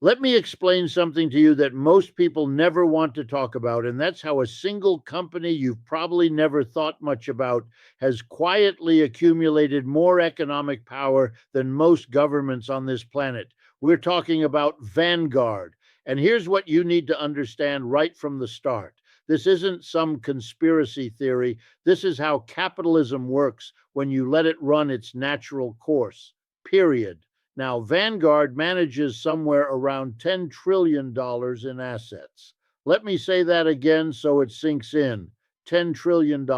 Let me explain something to you that most people never want to talk about, and that's how a single company you've probably never thought much about has quietly accumulated more economic power than most governments on this planet. We're talking about Vanguard. And here's what you need to understand right from the start. This isn't some conspiracy theory. This is how capitalism works when you let it run its natural course, period. Now, Vanguard manages somewhere around $10 trillion in assets. Let me say that again so it sinks in. $10 trillion.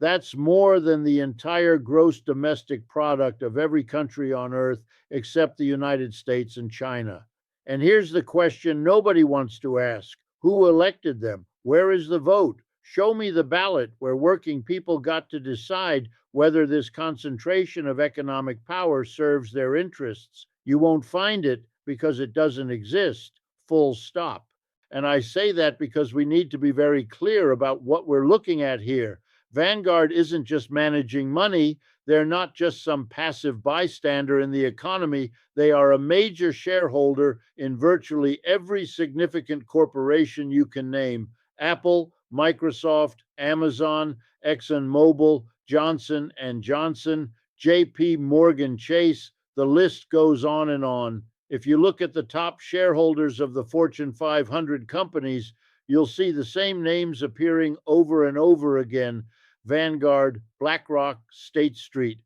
That's more than the entire gross domestic product of every country on earth except the United States and China. And here's the question nobody wants to ask. Who elected them? Where is the vote? Show me the ballot where working people got to decide whether this concentration of economic power serves their interests. You won't find it because it doesn't exist, full stop. And I say that because we need to be very clear about what we're looking at here. Vanguard isn't just managing money. They're not just some passive bystander in the economy. They are a major shareholder in virtually every significant corporation you can name: Apple, Microsoft, Amazon, ExxonMobil, Johnson and Johnson, JP Morgan Chase. The list goes on and on. If you look at the top shareholders of the Fortune 500 companies, you'll see the same names appearing over and over again: Vanguard, BlackRock, State Street.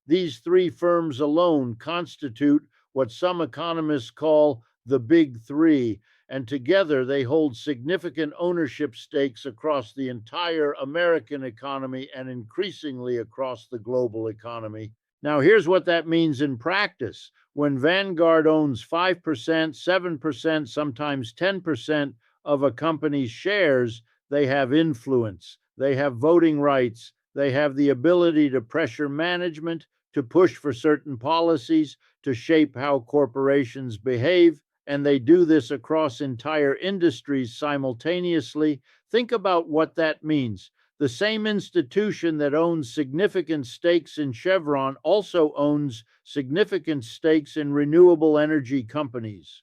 These three firms alone constitute what some economists call the Big Three, and together they hold significant ownership stakes across the entire American economy and increasingly across the global economy. Now, here's what that means in practice. When Vanguard owns 5%, 7%, sometimes 10% of a company's shares, they have influence. They have voting rights. They have the ability to pressure management, to push for certain policies, to shape how corporations behave, and they do this across entire industries simultaneously. Think about what that means. The same institution that owns significant stakes in Chevron also owns significant stakes in renewable energy companies.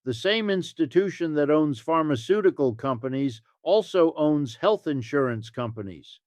The same institution that owns pharmaceutical companies also owns health insurance companies.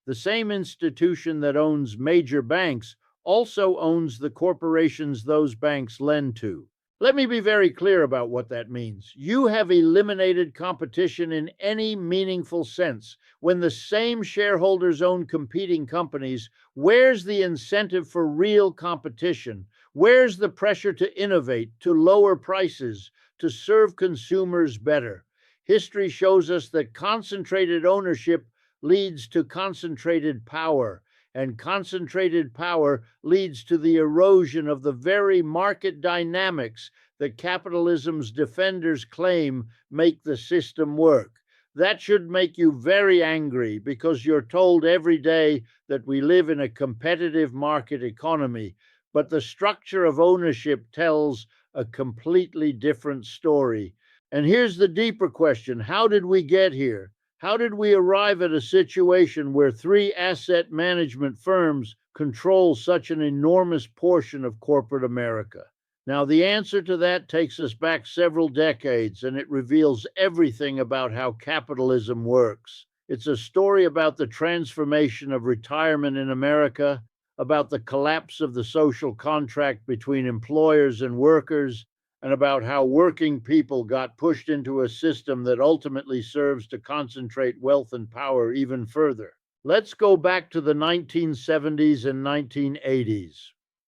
The same institution that owns major banks also owns the corporations those banks lend to. Let me be very clear about what that means. You have eliminated competition in any meaningful sense. When the same shareholders own competing companies, where's the incentive for real competition? Where's the pressure to innovate, to lower prices, to serve consumers better? History shows us that concentrated ownership leads to concentrated power, and concentrated power leads to the erosion of the very market dynamics that capitalism's defenders claim make the system work. That should make you very angry because you're told every day that we live in a competitive market economy, but the structure of ownership tells a completely different story. And here's the deeper question: how did we get here? How did we arrive at a situation where three asset management firms control such an enormous portion of corporate America? Now, the answer to that takes us back several decades, and it reveals everything about how capitalism works. It's a story about the transformation of retirement in America, about the collapse of the social contract between employers and workers, and about how working people got pushed into a system that ultimately serves to concentrate wealth and power even further. Let's go back to the 1970s and 1980s.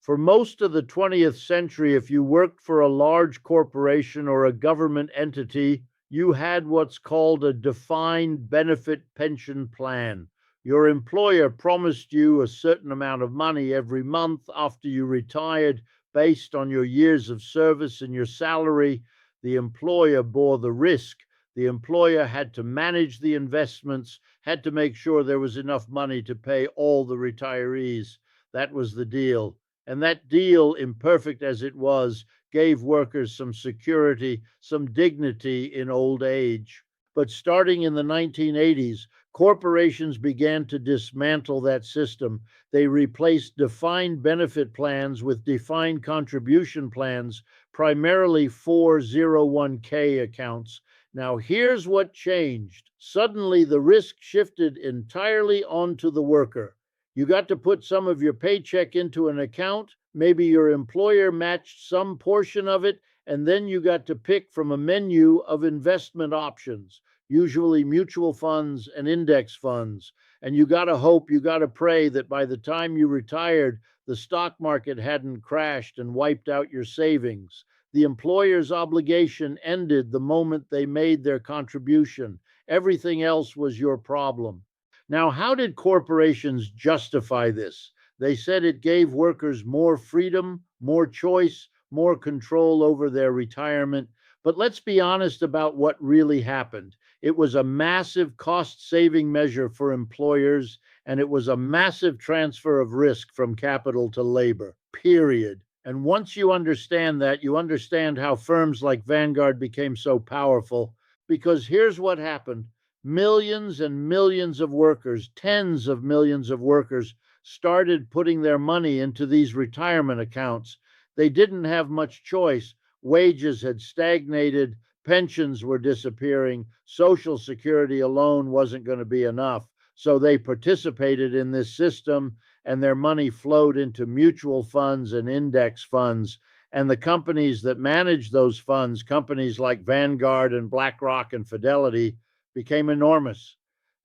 For most of the 20th century, if you worked for a large corporation or a government entity, you had what's called a defined benefit pension plan. Your employer promised you a certain amount of money every month after you retired based on your years of service and your salary. The employer bore the risk. The employer had to manage the investments, had to make sure there was enough money to pay all the retirees. That was the deal. And that deal, imperfect as it was, gave workers some security, some dignity in old age. But starting in the 1980s, corporations began to dismantle that system. They replaced defined benefit plans with defined contribution plans, primarily 401k accounts. Now, here's what changed. Suddenly, the risk shifted entirely onto the worker. You got to put some of your paycheck into an account. Maybe your employer matched some portion of it, and then you got to pick from a menu of investment options, usually mutual funds and index funds. And you got to hope, you got to pray that by the time you retired, the stock market hadn't crashed and wiped out your savings. The employer's obligation ended the moment they made their contribution. Everything else was your problem. Now, how did corporations justify this? They said it gave workers more freedom, more choice, more control over their retirement. But let's be honest about what really happened. It was a massive cost saving measure for employers, and it was a massive transfer of risk from capital to labor, period. And once you understand that, you understand how firms like Vanguard became so powerful. Because here's what happened: millions and millions of workers, tens of millions of workers, started putting their money into these retirement accounts. They didn't have much choice. Wages had stagnated, pensions were disappearing, Social Security alone wasn't going to be enough. So they participated in this system, and their money flowed into mutual funds and index funds. And the companies that managed those funds, companies like Vanguard and BlackRock and Fidelity, became enormous.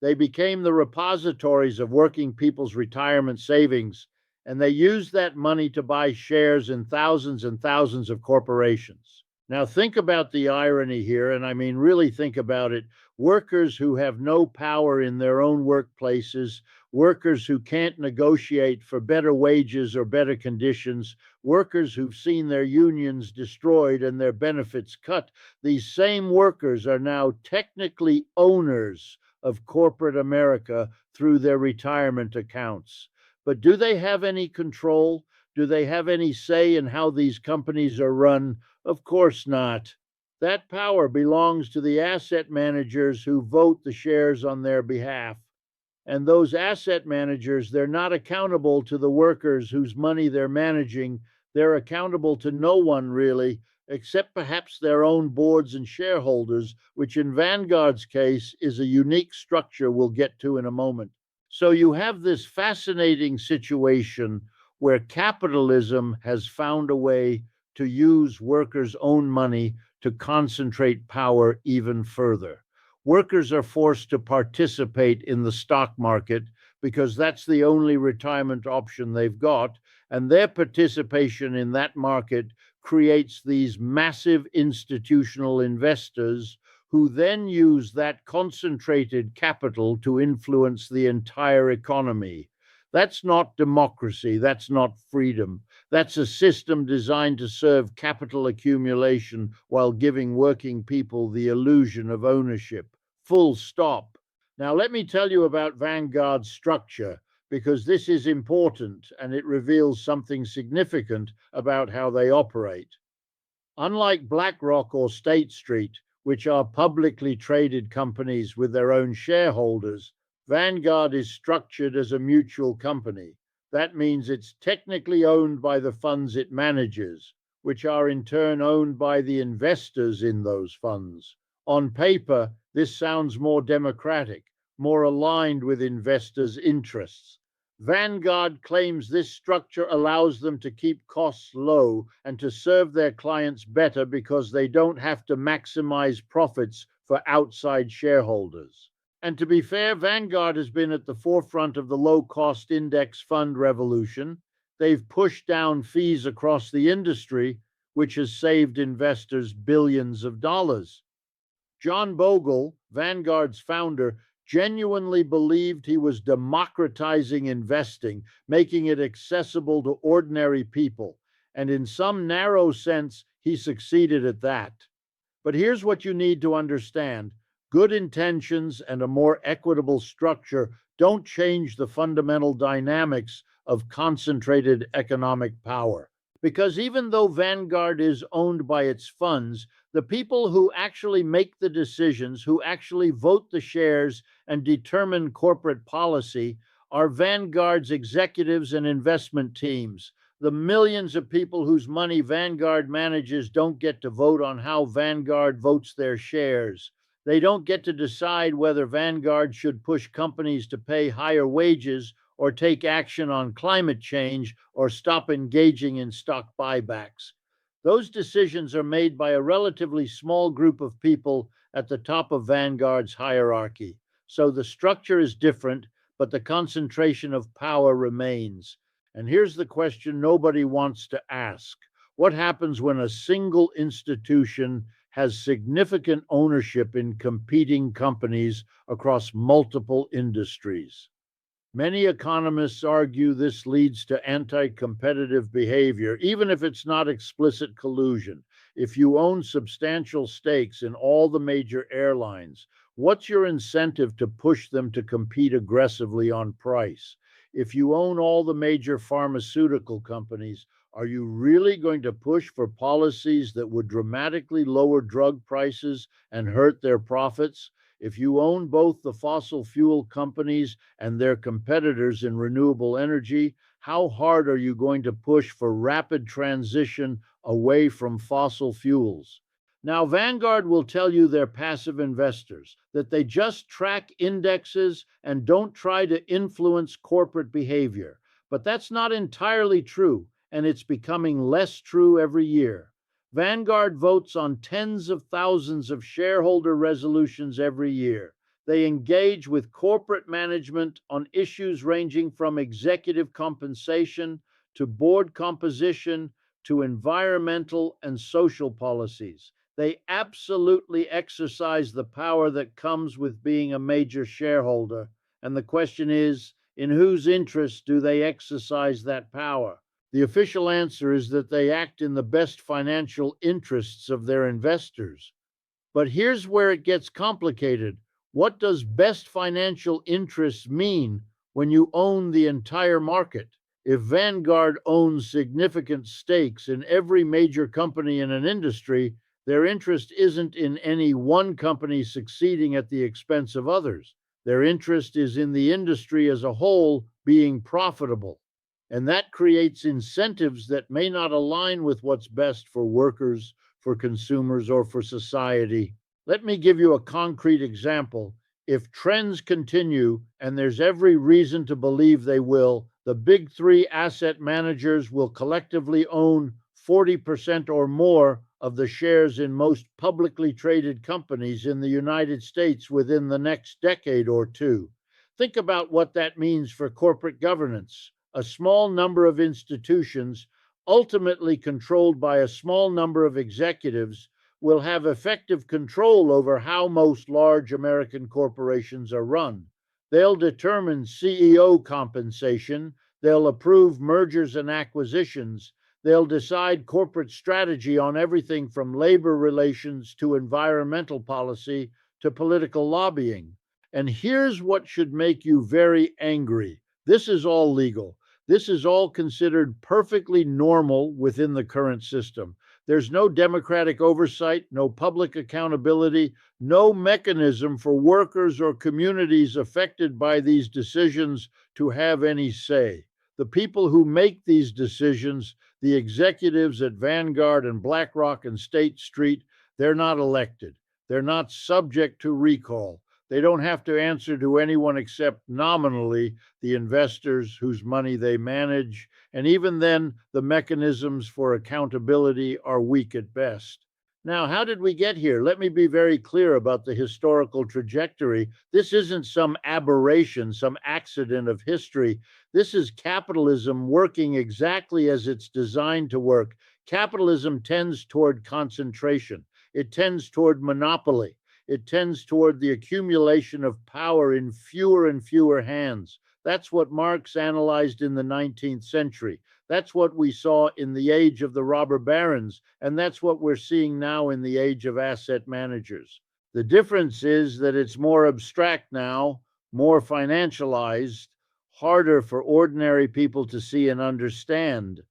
They became the repositories of working people's retirement savings, and they used that money to buy shares in thousands and thousands of corporations. Now, think about the irony here, and I mean, really think about it. Workers who have no power in their own workplaces, workers who can't negotiate for better wages or better conditions, workers who've seen their unions destroyed and their benefits cut, these same workers are now technically owners of corporate America through their retirement accounts. But do they have any control? Do they have any say in how these companies are run? Of course not. That power belongs to the asset managers who vote the shares on their behalf. And those asset managers, they're not accountable to the workers whose money they're managing. They're accountable to no one, really, except perhaps their own boards and shareholders, which in Vanguard's case is a unique structure we'll get to in a moment. So you have this fascinating situation where capitalism has found a way to use workers' own money to concentrate power even further. Workers are forced to participate in the stock market because that's the only retirement option they've got, and their participation in that market creates these massive institutional investors who then use that concentrated capital to influence the entire economy. That's not democracy. That's not freedom. That's a system designed to serve capital accumulation while giving working people the illusion of ownership. Full stop. Now, let me tell you about Vanguard's structure, because this is important and it reveals something significant about how they operate. Unlike BlackRock or State Street, which are publicly traded companies with their own shareholders, Vanguard is structured as a mutual company. That means it's technically owned by the funds it manages, which are in turn owned by the investors in those funds. On paper, this sounds more democratic, more aligned with investors' interests. Vanguard claims this structure allows them to keep costs low and to serve their clients better because they don't have to maximize profits for outside shareholders. And to be fair, Vanguard has been at the forefront of the low-cost index fund revolution. They've pushed down fees across the industry, which has saved investors billions of dollars. John Bogle, Vanguard's founder, genuinely believed he was democratizing investing, making it accessible to ordinary people. And in some narrow sense, he succeeded at that. But here's what you need to understand. Good intentions and a more equitable structure don't change the fundamental dynamics of concentrated economic power. Because even though Vanguard is owned by its funds, the people who actually make the decisions, who actually vote the shares and determine corporate policy, are Vanguard's executives and investment teams. The millions of people whose money Vanguard manages don't get to vote on how Vanguard votes their shares. They don't get to decide whether Vanguard should push companies to pay higher wages or take action on climate change or stop engaging in stock buybacks. Those decisions are made by a relatively small group of people at the top of Vanguard's hierarchy. So the structure is different, but the concentration of power remains. And here's the question nobody wants to ask. What happens when a single institution has significant ownership in competing companies across multiple industries? Many economists argue this leads to anti-competitive behavior, even if it's not explicit collusion. If you own substantial stakes in all the major airlines, what's your incentive to push them to compete aggressively on price? If you own all the major pharmaceutical companies, are you really going to push for policies that would dramatically lower drug prices and hurt their profits? If you own both the fossil fuel companies and their competitors in renewable energy, how hard are you going to push for rapid transition away from fossil fuels? Now, Vanguard will tell you they're passive investors, that they just track indexes and don't try to influence corporate behavior. But that's not entirely true, and it's becoming less true every year. Vanguard votes on tens of thousands of shareholder resolutions every year. They engage with corporate management on issues ranging from executive compensation to board composition to environmental and social policies. They absolutely exercise the power that comes with being a major shareholder. And the question is, in whose interest do they exercise that power? The official answer is that they act in the best financial interests of their investors. But here's where it gets complicated. What does best financial interests mean when you own the entire market? If Vanguard owns significant stakes in every major company in an industry, their interest isn't in any one company succeeding at the expense of others. Their interest is in the industry as a whole being profitable. And that creates incentives that may not align with what's best for workers, for consumers, or for society. Let me give you a concrete example. If trends continue, and there's every reason to believe they will, the big three asset managers will collectively own 40% or more of the shares in most publicly traded companies in the United States within the next decade or two. Think about what that means for corporate governance. A small number of institutions, ultimately controlled by a small number of executives, will have effective control over how most large American corporations are run. They'll determine CEO compensation, they'll approve mergers and acquisitions, they'll decide corporate strategy on everything from labor relations to environmental policy to political lobbying. And here's what should make you very angry. This is all legal. This is all considered perfectly normal within the current system. There's no democratic oversight, no public accountability, no mechanism for workers or communities affected by these decisions to have any say. The people who make these decisions, the executives at Vanguard and BlackRock and State Street, they're not elected. They're not subject to recall. They don't have to answer to anyone except nominally the investors whose money they manage, and even then, the mechanisms for accountability are weak at best. Now, how did we get here? Let me be very clear about the historical trajectory. This isn't some aberration, some accident of history. This is capitalism working exactly as it's designed to work. Capitalism tends toward concentration. It tends toward monopoly. It tends toward the accumulation of power in fewer and fewer hands. That's what Marx analyzed in the 19th century. That's what we saw in the age of the robber barons, and that's what we're seeing now in the age of asset managers. The difference is that it's more abstract now, more financialized, harder for ordinary people to see and understand.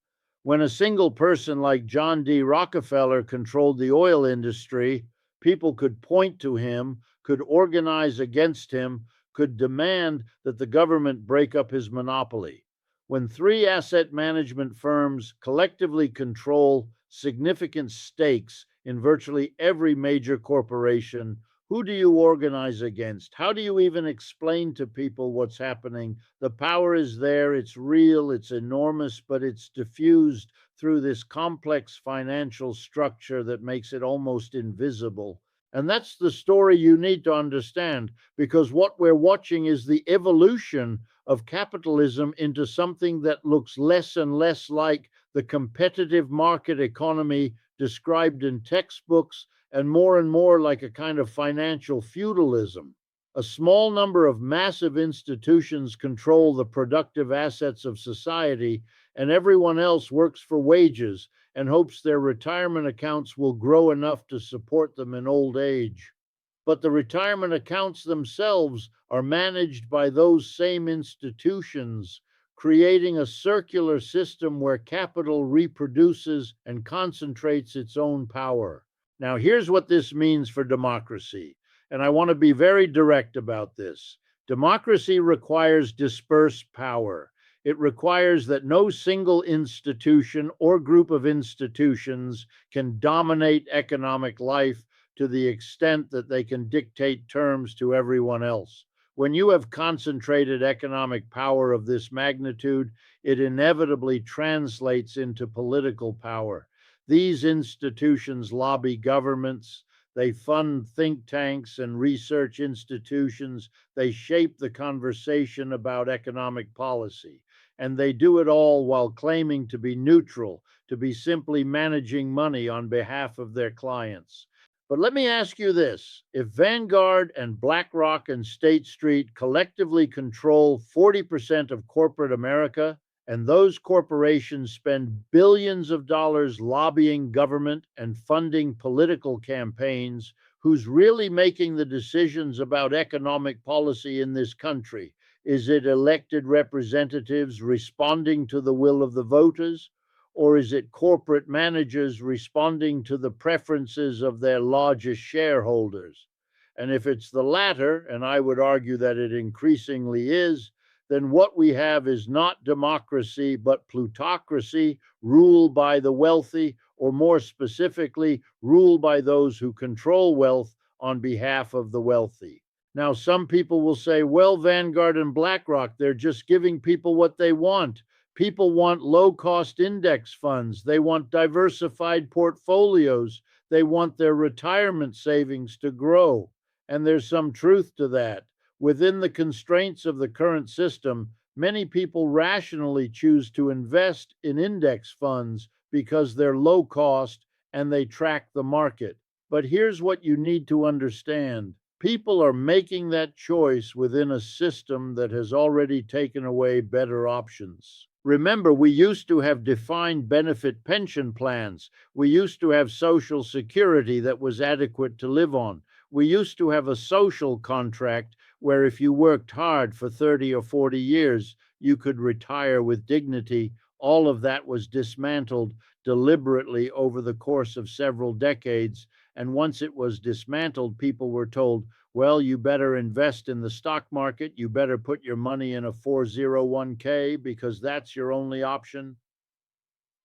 When a single person like John D. Rockefeller controlled the oil industry, people could point to him, could organize against him, could demand that the government break up his monopoly. When three asset management firms collectively control significant stakes in virtually every major corporation, who do you organize against? How do you even explain to people what's happening? The power is there, it's real, it's enormous, but it's diffused through this complex financial structure that makes it almost invisible. And that's the story you need to understand, because what we're watching is the evolution of capitalism into something that looks less and less like the competitive market economy described in textbooks and more like a kind of financial feudalism. A small number of massive institutions control the productive assets of society, and everyone else works for wages and hopes their retirement accounts will grow enough to support them in old age. But the retirement accounts themselves are managed by those same institutions, creating a circular system where capital reproduces and concentrates its own power. Now, here's what this means for democracy, and I want to be very direct about this. Democracy requires dispersed power. It requires that no single institution or group of institutions can dominate economic life to the extent that they can dictate terms to everyone else. When you have concentrated economic power of this magnitude, it inevitably translates into political power. These institutions lobby governments, they fund think tanks and research institutions, they shape the conversation about economic policy, and they do it all while claiming to be neutral, to be simply managing money on behalf of their clients. But let me ask you this. If Vanguard and BlackRock and State Street collectively control 40% of corporate America, and those corporations spend billions of dollars lobbying government and funding political campaigns, who's really making the decisions about economic policy in this country? Is it elected representatives responding to the will of the voters? Or is it corporate managers responding to the preferences of their largest shareholders? And if it's the latter, and I would argue that it increasingly is, then what we have is not democracy, but plutocracy, rule by the wealthy, or more specifically, rule by those who control wealth on behalf of the wealthy. Now, some people will say, well, Vanguard and BlackRock, they're just giving people what they want. People want low-cost index funds. They want diversified portfolios. They want their retirement savings to grow. And there's some truth to that. Within the constraints of the current system, many people rationally choose to invest in index funds because they're low cost and they track the market. But here's what you need to understand. People are making that choice within a system that has already taken away better options. Remember, we used to have defined benefit pension plans. We used to have Social Security that was adequate to live on. We used to have a social contract where if you worked hard for 30 or 40 years, you could retire with dignity. All of that was dismantled deliberately over the course of several decades. And once it was dismantled, people were told, well, you better invest in the stock market. You better put your money in a 401k because that's your only option.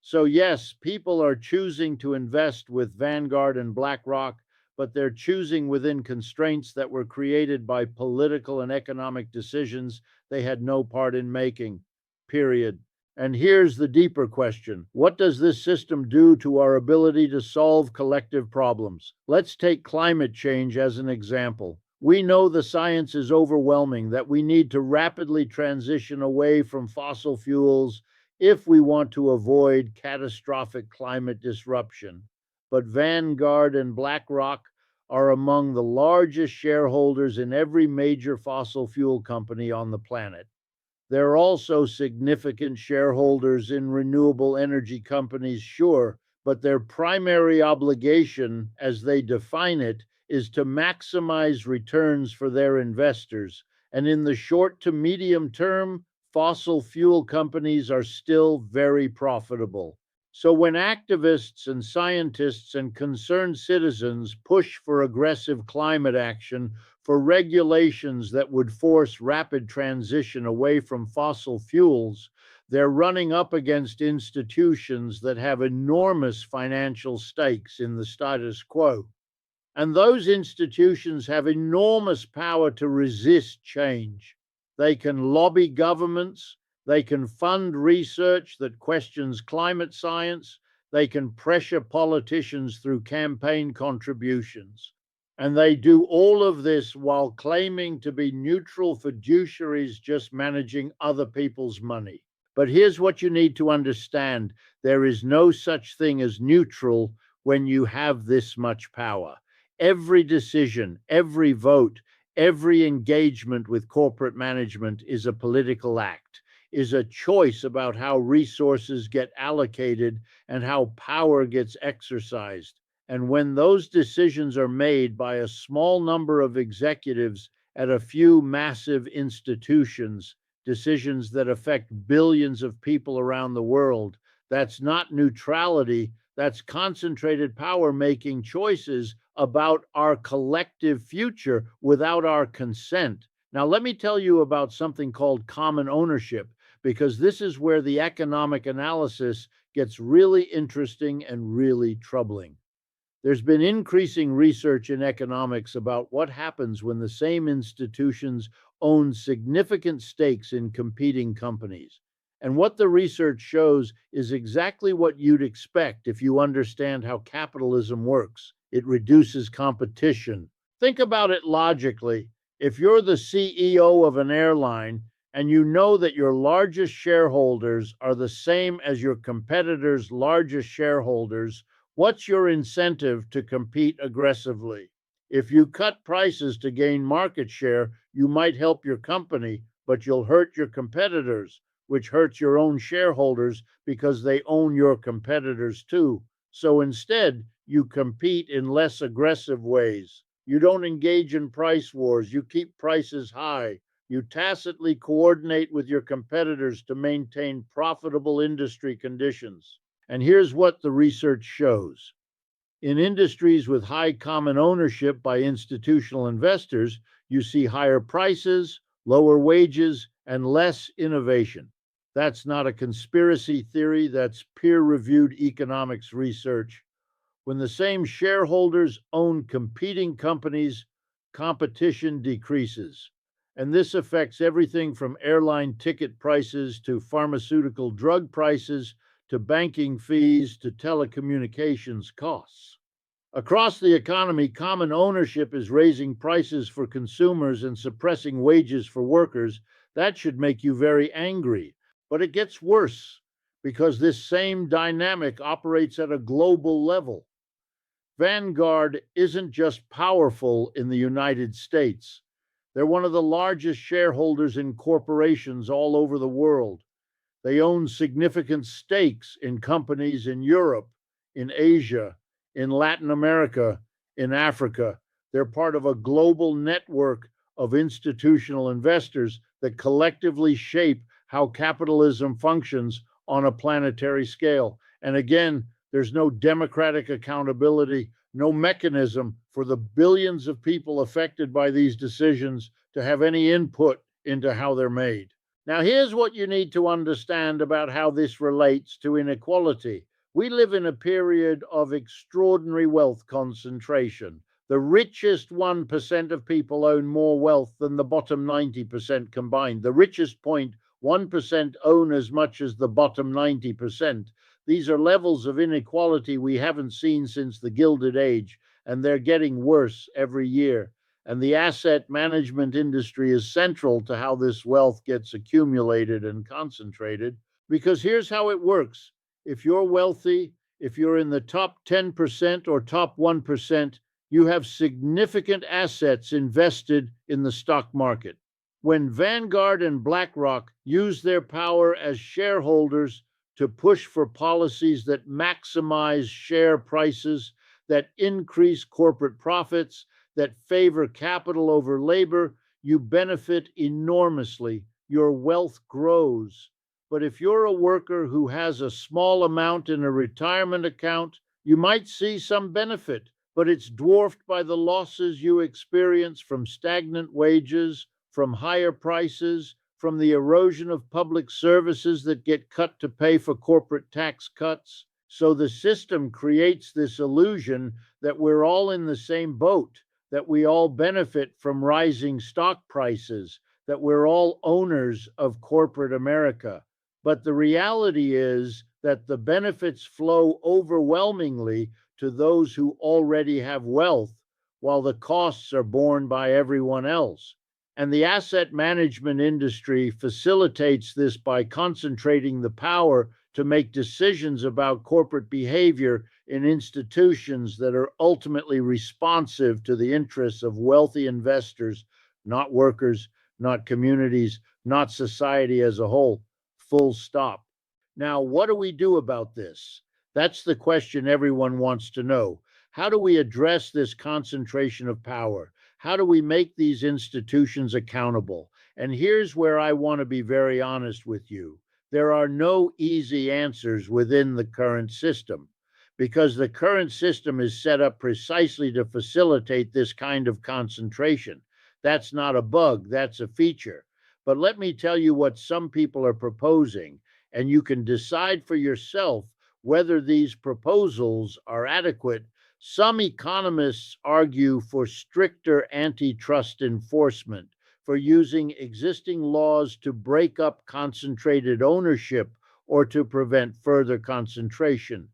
So yes, people are choosing to invest with Vanguard and BlackRock, but they're choosing within constraints that were created by political and economic decisions they had no part in making, period. And here's the deeper question. What does this system do to our ability to solve collective problems? Let's take climate change as an example. We know the science is overwhelming, that we need to rapidly transition away from fossil fuels if we want to avoid catastrophic climate disruption. But Vanguard and BlackRock are among the largest shareholders in every major fossil fuel company on the planet. They're also significant shareholders in renewable energy companies, sure, but their primary obligation, as they define it, is to maximize returns for their investors. And in the short to medium term, fossil fuel companies are still very profitable. So when activists and scientists and concerned citizens push for aggressive climate action, for regulations that would force rapid transition away from fossil fuels, They're running up against institutions that have enormous financial stakes in the status quo. And those institutions have enormous power to resist change. They can lobby governments, they can fund research that questions climate science, they can pressure politicians through campaign contributions. And they do all of this while claiming to be neutral fiduciaries just managing other people's money. But here's what you need to understand: there is no such thing as neutral when you have this much power. Every decision, every vote, every engagement with corporate management is a political act, is a choice about how resources get allocated and how power gets exercised. And when those decisions are made by a small number of executives at a few massive institutions, decisions that affect billions of people around the world, that's not neutrality, that's concentrated power making choices about our collective future without our consent. Now, let me tell you about something called common ownership, because this is where the economic analysis gets really interesting and really troubling. There's been increasing research in economics about what happens when the same institutions own significant stakes in competing companies. And what the research shows is exactly what you'd expect if you understand how capitalism works. It reduces competition. Think about it logically. If you're the CEO of an airline and you know that your largest shareholders are the same as your competitors' largest shareholders, what's your incentive to compete aggressively? If you cut prices to gain market share, you might help your company, but you'll hurt your competitors, which hurts your own shareholders because they own your competitors too. So instead, you compete in less aggressive ways. You don't engage in price wars. You keep prices high. You tacitly coordinate with your competitors to maintain profitable industry conditions. And here's what the research shows. In industries with high common ownership by institutional investors, you see higher prices, lower wages, and less innovation. That's not a conspiracy theory, that's peer reviewed economics research. When the same shareholders own competing companies, competition decreases. And this affects everything from airline ticket prices to pharmaceutical drug prices to banking fees to telecommunications costs. Across the economy, common ownership is raising prices for consumers and suppressing wages for workers. That should make you very angry. But it gets worse because this same dynamic operates at a global level. Vanguard isn't just powerful in the United States. They're one of the largest shareholders in corporations all over the world. They own significant stakes in companies in Europe, in Asia, in Latin America, in Africa. They're part of a global network of institutional investors that collectively shape how capitalism functions on a planetary scale. And again, there's no democratic accountability, no mechanism for the billions of people affected by these decisions to have any input into how they're made. Now, here's what you need to understand about how this relates to inequality. We live in a period of extraordinary wealth concentration. The richest 1% of people own more wealth than the bottom 90% combined. The richest 0.1% own as much as the bottom 90%. These are levels of inequality we haven't seen since the Gilded Age, and they're getting worse every year. And the asset management industry is central to how this wealth gets accumulated and concentrated, because here's how it works. If you're wealthy, if you're in the top 10% or top 1%, you have significant assets invested in the stock market. When Vanguard and BlackRock use their power as shareholders to push for policies that maximize share prices, that increase corporate profits, that favor capital over labor, you benefit enormously. Your wealth grows. But if you're a worker who has a small amount in a retirement account, you might see some benefit, but it's dwarfed by the losses you experience from stagnant wages, from higher prices, from the erosion of public services that get cut to pay for corporate tax cuts. So the system creates this illusion that we're all in the same boat, that we all benefit from rising stock prices, that we're all owners of corporate America. But the reality is that the benefits flow overwhelmingly to those who already have wealth, while the costs are borne by everyone else. And the asset management industry facilitates this by concentrating the power to make decisions about corporate behavior in institutions that are ultimately responsive to the interests of wealthy investors, not workers, not communities, not society as a whole. Full stop. Now, what do we do about this? That's the question everyone wants to know. How do we address this concentration of power? How do we make these institutions accountable? And here's where I want to be very honest with you. There are no easy answers within the current system, because the current system is set up precisely to facilitate this kind of concentration. That's not a bug, that's a feature. But let me tell you what some people are proposing, and you can decide for yourself whether these proposals are adequate. Some economists argue for stricter antitrust enforcement, for using existing laws to break up concentrated ownership or to prevent further concentration.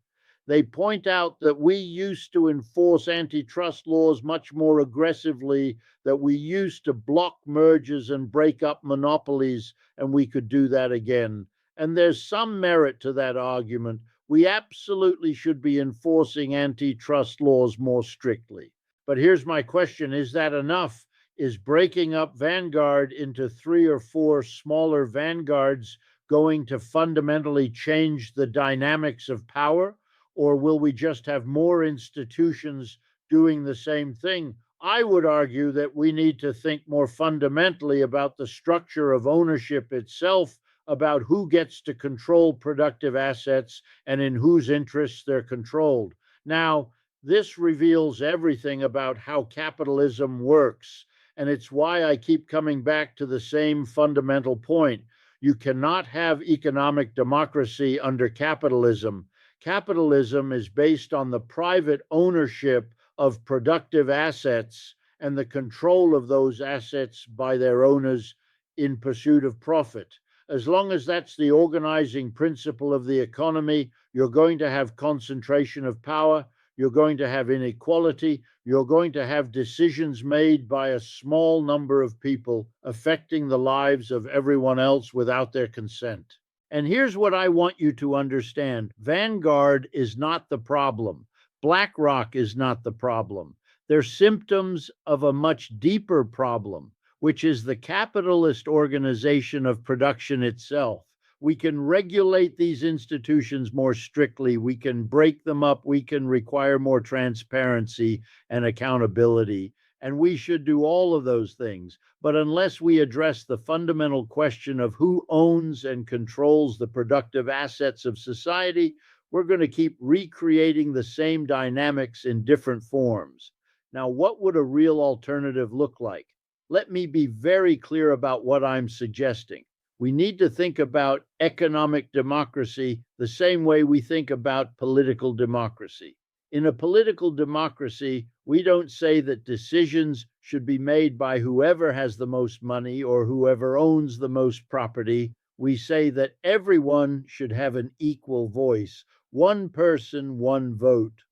They point out that we used to enforce antitrust laws much more aggressively, that we used to block mergers and break up monopolies, and we could do that again. And there's some merit to that argument. We absolutely should be enforcing antitrust laws more strictly. But here's my question: is that enough? Is breaking up Vanguard into 3 or 4 smaller vanguards going to fundamentally change the dynamics of power? Or will we just have more institutions doing the same thing? I would argue that we need to think more fundamentally about the structure of ownership itself, about who gets to control productive assets and in whose interests they're controlled. Now, this reveals everything about how capitalism works, and it's why I keep coming back to the same fundamental point. You cannot have economic democracy under capitalism. Capitalism is based on the private ownership of productive assets and the control of those assets by their owners in pursuit of profit. As long as that's the organizing principle of the economy, you're going to have concentration of power, you're going to have inequality, you're going to have decisions made by a small number of people affecting the lives of everyone else without their consent. And here's what I want you to understand: Vanguard is not the problem. BlackRock is not the problem. They're symptoms of a much deeper problem, which is the capitalist organization of production itself. We can regulate these institutions more strictly. We can break them up. We can require more transparency and accountability. And we should do all of those things. But unless we address the fundamental question of who owns and controls the productive assets of society, we're going to keep recreating the same dynamics in different forms. Now, what would a real alternative look like? Let me be very clear about what I'm suggesting. We need to think about economic democracy the same way we think about political democracy. In a political democracy, we don't say that decisions should be made by whoever has the most money or whoever owns the most property. We say that everyone should have an equal voice, one person, one vote.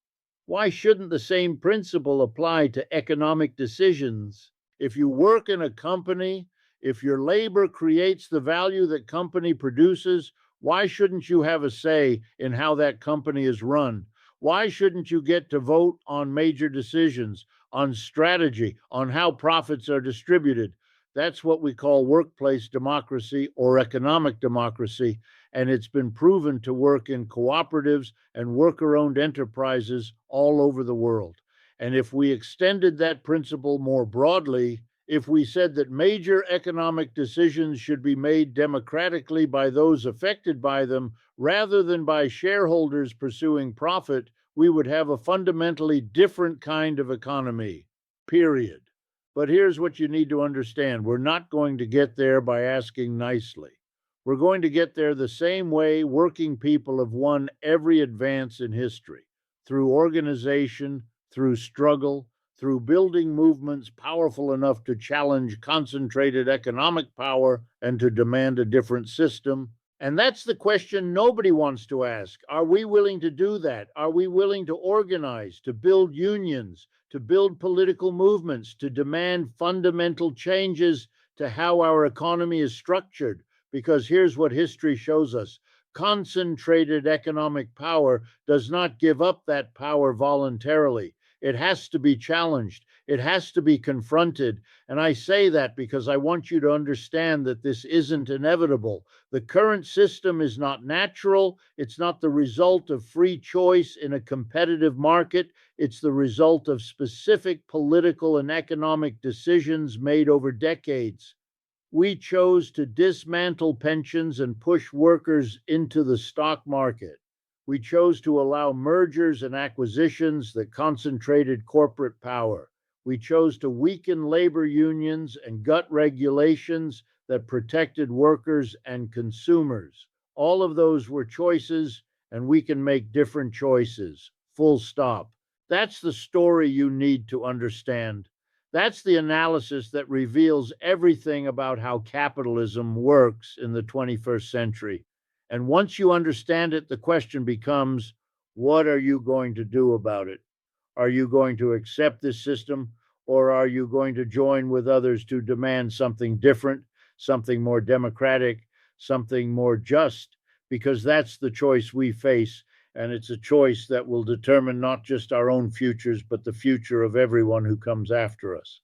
Why shouldn't the same principle apply to economic decisions? If you work in a company, if your labor creates the value that company produces, why shouldn't you have a say in how that company is run? Why shouldn't you get to vote on major decisions, on strategy, on how profits are distributed? That's what we call workplace democracy or economic democracy, and it's been proven to work in cooperatives and worker-owned enterprises all over the world. And if we extended that principle more broadly, if we said that major economic decisions should be made democratically by those affected by them rather than by shareholders pursuing profit, we would have a fundamentally different kind of economy, period. But here's what you need to understand. We're not going to get there by asking nicely. We're going to get there the same way working people have won every advance in history through organization, through struggle, through building movements powerful enough to challenge concentrated economic power and to demand a different system. And that's the question nobody wants to ask. Are we willing to do that? Are we willing to organize, to build unions, to build political movements, to demand fundamental changes to how our economy is structured? Because here's what history shows us: concentrated economic power does not give up that power voluntarily. It has to be challenged. It has to be confronted. And I say that because I want you to understand that this isn't inevitable. The current system is not natural. It's not the result of free choice in a competitive market. It's the result of specific political and economic decisions made over decades. We chose to dismantle pensions and push workers into the stock market. We chose to allow mergers and acquisitions that concentrated corporate power. We chose to weaken labor unions and gut regulations that protected workers and consumers. All of those were choices, and we can make different choices. Full stop. That's the story you need to understand. That's the analysis that reveals everything about how capitalism works in the 21st century. And once you understand it, the question becomes, what are you going to do about it? Are you going to accept this system, or are you going to join with others to demand something different, something more democratic, something more just? Because that's the choice we face, and it's a choice that will determine not just our own futures, but the future of everyone who comes after us.